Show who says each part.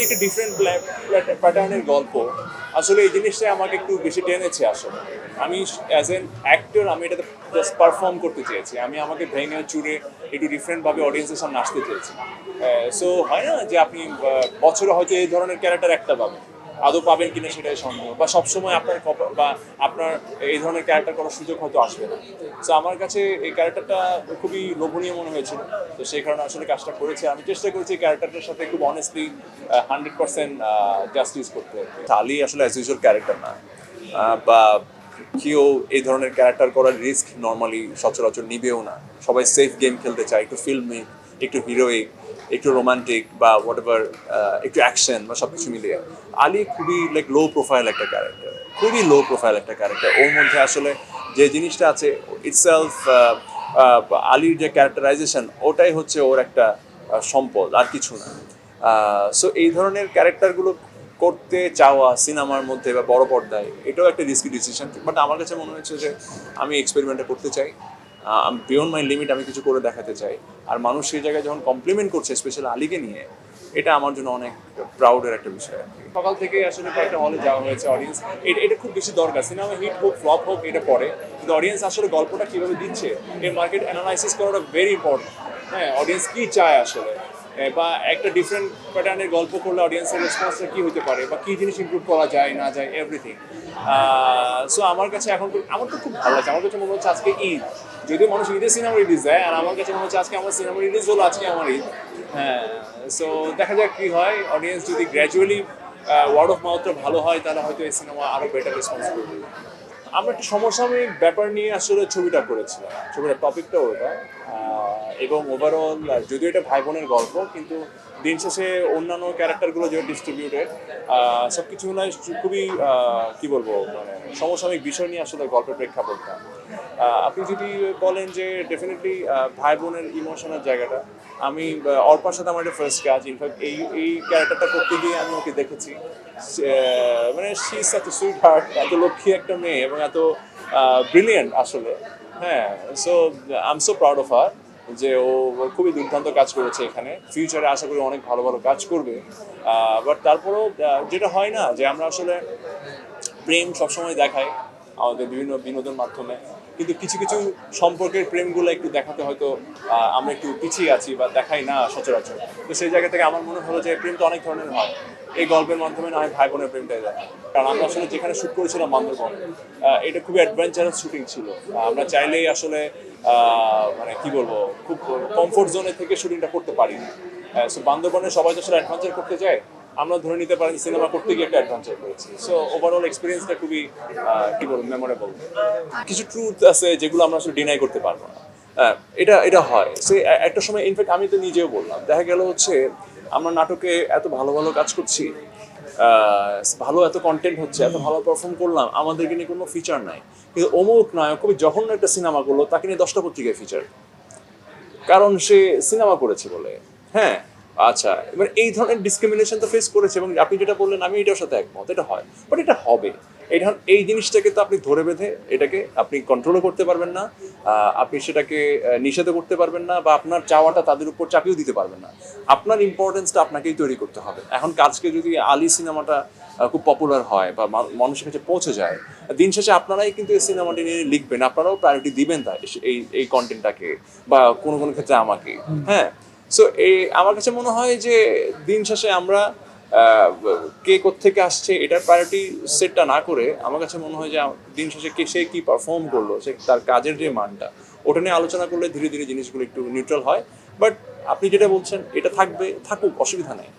Speaker 1: যে একটা ডিফারেন্ট প্যাটার্নের গল্প, আসলে এই জিনিসটাই আমাকে একটু বেশি টেনেছে আসলে। আমি অ্যাজ এন অ্যাক্টর আমি এটাতে জাস্ট পারফর্ম করতে চেয়েছি, আমি আমাকে ভেঙে চুরে একটু ডিফারেন্টভাবে অডিয়েন্সের সামনে আসতে চেয়েছি। সো হয় না যে আপনি বছরে হয়তো এই ধরনের ক্যারেক্টার একটা পাবেন, আদৌ পাবেন কিনা সেটাই সন্দেহ, বা সবসময় আপনার বা আপনার এই ধরনের ক্যারেক্টার করার সুযোগ হয়তো আসবে না। সো আমার কাছে এই ক্যারেক্টারটা খুবই লোভনীয় মনে হয়েছিল, তো সেই কারণে আসলে কাজটা করেছি। আমি চেষ্টা করেছি ক্যারেক্টারটার সাথে খুব অনেস্টলি 100% জাস্টিস করতে। আলী আসলে অ্যাজ ইউজুয়াল ক্যারেক্টার না, বা কেউ এই ধরনের ক্যারেক্টার করার রিস্ক নর্মালি সচরাচর নিবেও না। সবাই সেফ গেম খেলতে চায়, একটু ফিল্মিক, একটু হিরোইক, একটু রোমান্টিক বা হোয়াট এভার, একটু অ্যাকশন বা সব কিছু মিলিয়ে। আলী খুবই লাইক লো প্রোফাইল একটা ক্যারেক্টার, খুবই লো প্রোফাইল একটা ক্যারেক্টার। ওর মধ্যে আসলে যে জিনিসটা আছে ইটসেলফ, আলীর যে ক্যারেক্টারাইজেশন, ওটাই হচ্ছে ওর একটা সম্পদ, আর কিছু না। সো এই ধরনের ক্যারেক্টারগুলো করতে চাওয়া সিনেমার মধ্যে বা বড় পর্দায়, এটাও একটা রিস্কি ডিসিশন। বাট আমার কাছে মনে হচ্ছে যে আমি এক্সপেরিমেন্টটা করতে চাই, বিয়ন্ড মাই লিমিট আমি কিছু করে দেখাতে চাই। আর মানুষ সেই জায়গায় যখন কমপ্লিমেন্ট করছে স্পেশালি আলীকে নিয়ে, এটা আমার জন্য অনেক প্রাউডের একটা বিষয় আর কি। সকাল থেকে আসলে কয়েকটা হলে যাওয়া হয়েছে, অডিয়েন্স এটা খুব বেশি দরকার। সিনেমা হিট হোক ফ্লপ হোক এটা পরে, কিন্তু অডিয়েন্স আসলে গল্পটা কীভাবে দিচ্ছে এই মার্কেট অ্যানালাইসিস করাটা ভেরি ইম্পর্টেন্ট। হ্যাঁ, অডিয়েন্স কী চায় আসলে, বা একটা ডিফারেন্ট প্যাটার্নের গল্প করলে অডিয়েন্সের রেসপন্সটা কী হতে পারে, বা কী জিনিস ইমপ্রুভ করা যায় না যায়, এভরিথিং। সো আমার কাছে এখন আমার তো খুব ভালো লাগছে। আমার কাছে মনে হচ্ছে আজকে ঈদ, যদিও মানুষ ঈদের সিনেমা রিলিজ দেয়, আর আমার কাছে মনে হচ্ছে আজকে আমার সিনেমা রিলিজ হলো, আজকে আমার ঈদ। হ্যাঁ, সো দেখা যাক কী হয়। অডিয়েন্স যদি গ্র্যাজুয়ালি ওয়ার্ড অফ মাউথটা ভালো হয়, তাহলে হয়তো এই সিনেমা আরও বেটার রেসপন্স করবে। আমরা একটা সমসাময়িক ব্যাপার নিয়ে আসলে ছবিটা করেছিলাম, ছবিটার টপিকটা ওটা। এবং ওভারঅল যদিও এটা ভাই বোনের গল্প, কিন্তু দিন শেষে অন্যান্য ক্যারেক্টারগুলো যে ডিস্ট্রিবিউটেড, সব কিছু নয় খুবই কী বলবো, মানে সমসাময়িক বিষয় নিয়ে আসলে গল্পের প্রেক্ষাপটটা। আপনি যদি বলেন যে ডেফিনেটলি ভাই বোনের ইমোশনের জায়গাটা, আমি অর্পার সাথে আমার একটা ফার্স্ট কাজ। ইনফ্যাক্ট এই ক্যারেক্টারটা করতে গিয়ে আমি ওকে দেখেছি, মানে শি ইজ এত সুইট হার্ট, এত লক্ষ্মী একটা মেয়ে এবং এত ব্রিলিয়েন্ট আসলে। হ্যাঁ, so I am so proud of her যে ও খুবই দুর্দান্ত কাজ করেছে এখানে। ফিউচারে আশা করি অনেক ভালো ভালো কাজ করবে। বাট তারপরেও যেটা হয় না যে আমরা আসলে প্রেম সবসময় দেখাই আমাদের বিভিন্ন বিনোদন মাধ্যমে, কিন্তু কিছু কিছু সম্পর্কের প্রেমগুলো একটু দেখাতে হয়তো আমরা একটু পিছিয়ে আছি বা দেখাই না সচরাচর। তো সেই জায়গা থেকে আমার মনে হলো যে প্রেম তো অনেক ধরনের হয়, এই গল্পের মাধ্যমে না হয় ভাই বোনের প্রেমটাই দেখা। কারণ আমরা আসলে যেখানে শ্যুট করেছিলাম বান্দরবন, এটা খুবই অ্যাডভেঞ্চারাস শুটিং ছিল। আমরা চাইলেই আসলে মানে কি বলবো, খুব কমফোর্ট জোনে থেকে শুটিংটা করতে পারি না। সো বান্দরবনে সবাই তো আসলে অ্যাডভেঞ্চার করতে যায়, আমরা ধরে নিতে পারেন সিনেমা করতে গিয়ে একটা অ্যাডভেঞ্চার করেছি। সো ওভারঅল এক্সপিরিয়েন্সটা খুবই কি বলবো, মেমোরেবল। কিছু ট্রুথ আছে যেগুলো আমরা আসলে ডিনাই করতে পারবো না। এটা এটা হয় সে একটা সময়। ইনফ্যাক্ট আমি তো নিজেও বললাম, দেখা গেল হচ্ছে আমরা নাটকে এত ভালো ভালো কাজ করছি, ভালো এত কন্টেন্ট হচ্ছে, এত ভালো পারফর্ম করলাম, আমাদেরকে নিয়ে কোনো ফিচার নাই। কিন্তু অমুক নায়ক খুবই জঘন্য একটা সিনেমা করলো, তাকে নিয়ে 10টা পত্রিকায় ফিচার, কারণ সে সিনেমা করেছে বলে। হ্যাঁ, আচ্ছা, এবার এই ধরনের ডিসক্রিমিনেশন তো ফেস করেছে, এবং আপনি যেটা বললেন আমি এটার সাথে একমত, এটা হয়। বাট এটা হবে, এই জিনিসটাকে তো আপনি ধরে বেঁধে এটাকে আপনি কন্ট্রোলও করতে পারবেন না, আপনি সেটাকে নিষেধও করতে পারবেন না, বা আপনার চাওয়াটা তাদের উপর চাপিয়েও দিতে পারবেন না। আপনার ইম্পর্টেন্সটা আপনাকেই তৈরি করতে হবে। এখন কাজকে যদি আলী সিনেমাটা খুব পপুলার হয় বা মানুষের কাছে পৌঁছে যায়, দিন শেষে আপনারাই কিন্তু এই সিনেমাটি নিয়ে লিখবেন, আপনারাও প্রায়োরিটি দিবেন তাই এই কন্টেন্টটাকে, বা কোনো কোনো ক্ষেত্রে আমাকে। হ্যাঁ, সো আমার কাছে মনে হয় যে দিন শেষে আমরা কে কোত্থেকে আসছে এটার প্রায়োরিটি সেটটা না করে, আমার কাছে মনে হয় যে দিন শেষে সে কী পারফর্ম করলো, সে তার কাজের যে মানটা, ওটা নিয়ে আলোচনা করলে ধীরে ধীরে জিনিসগুলো একটু নিউট্রাল হয়। বাট আপনি যেটা বলছেন এটা থাকবে, থাকুক, অসুবিধা নেই।